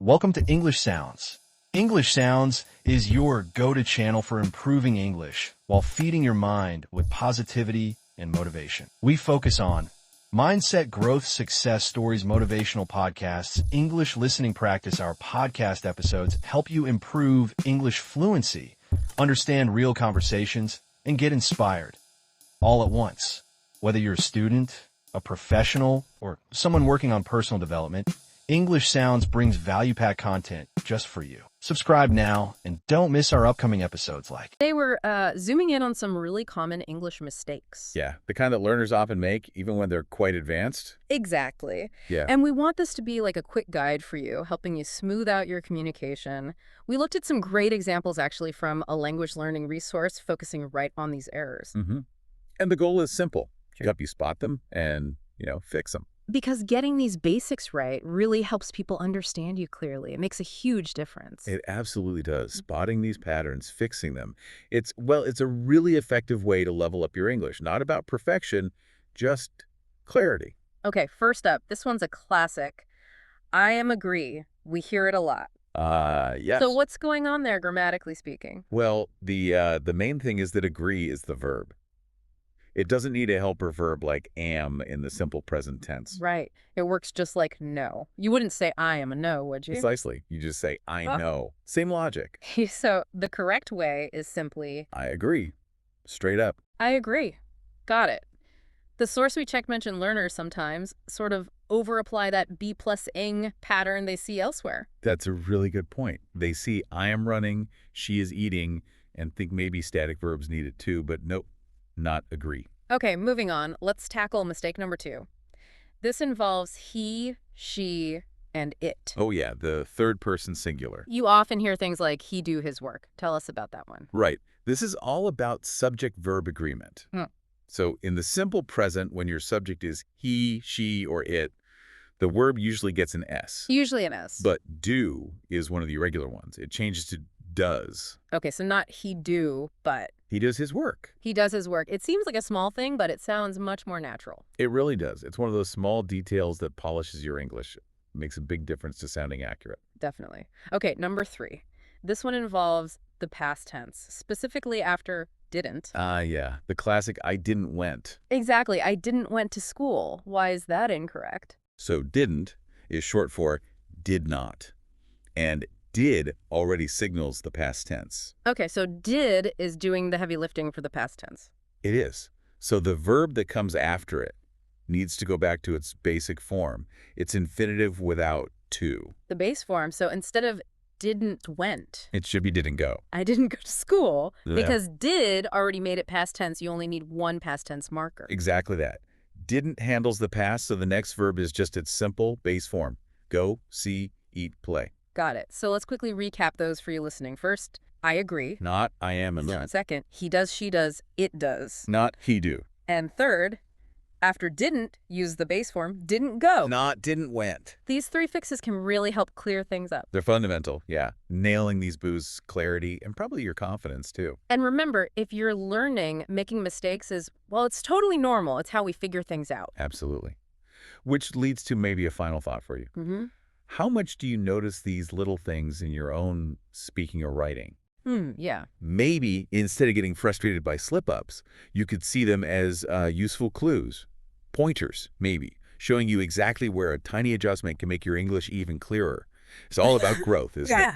Welcome to English Sounds. English Sounds is your go-to channel for improving English while feeding your mind with positivity and motivation. We focus on mindset growth, success stories, motivational podcasts, English listening practice. Our podcast episodes help you improve English fluency, understand real conversations, and get inspired all at once. Whether you're a student, a professional, or someone working on personal development, English Sounds brings value-packed content just for you. Subscribe now and don't miss our upcoming episodes like. They were zooming in on some really common English mistakes. Yeah, the kind that learners often make, even when they're quite advanced. Exactly. Yeah. And we want this to be like a quick guide for you, helping you smooth out your communication. We looked at some great examples, actually, from a language learning resource focusing right on these errors. And the goal is simple. To help you spot them and, fix them. Because getting these basics right really helps people understand you clearly. It makes a huge difference. It absolutely does. Spotting these patterns, fixing them. It's a really effective way to level up your English. Not about perfection, just clarity. Okay, first up, this one's a classic. I am agree. We hear it a lot. Yes. So what's going on there, grammatically speaking? Well, the main thing is that agree is the verb. It doesn't need a helper verb like am in the simple present tense. Right. It works just like no. You wouldn't say I am a no, would you? Precisely. You just say, I know. Same logic. So the correct way is simply, I agree. Straight up. I agree. Got it. The source we checked mentioned learners sometimes sort of over-apply that be plus ing pattern they see elsewhere. That's a really good point. They see I am running, she is eating, and think maybe static verbs need it too, but nope, not agree. Okay, moving on. Let's tackle mistake number 2. This involves he, she, and it. Oh yeah, the third person singular. You often hear things like he do his work. Tell us about that one. Right. This is all about subject-verb agreement. So in the simple present, when your subject is he, she, or it, the verb usually gets an S. Usually an S. But do is one of the irregular ones. It changes to does. Okay, so not he do, but He does his work. he does his work. It seems like a small thing, but it sounds much more natural. It really does. It's one of those small details that polishes your English. It makes a big difference to sounding accurate. Definitely. Okay, number 3. This one involves the past tense, specifically after didn't. Yeah. The classic I didn't went. Exactly. I didn't went to school. Why is that incorrect? So didn't is short for did not. And did already signals the past tense. Okay, so did is doing the heavy lifting for the past tense. It is. So the verb that comes after it needs to go back to its basic form. It's infinitive without to. The base form. So instead of didn't went, It should be didn't go. I didn't go to school, Yeah. because did already made it past tense. You only need one past tense marker. Exactly that. Didn't handles the past, so the next verb is just its simple base form. Go, see, eat, play. Got it. So let's quickly recap those for you listening. First, I agree. Not I am and not. Second, he does, she does, it does. Not he do. And third, after didn't, use the base form, didn't go. Not didn't went. These 3 fixes can really help clear things up. They're fundamental, yeah. Nailing these boosts clarity and probably your confidence too. And remember, if you're learning, making mistakes is, well, it's totally normal. It's how we figure things out. Absolutely. Which leads to maybe a final thought for you. How much do you notice these little things in your own speaking or writing? Yeah. Maybe instead of getting frustrated by slip-ups, you could see them as useful clues, pointers maybe, showing you exactly where a tiny adjustment can make your English even clearer. It's all about growth, isn't it?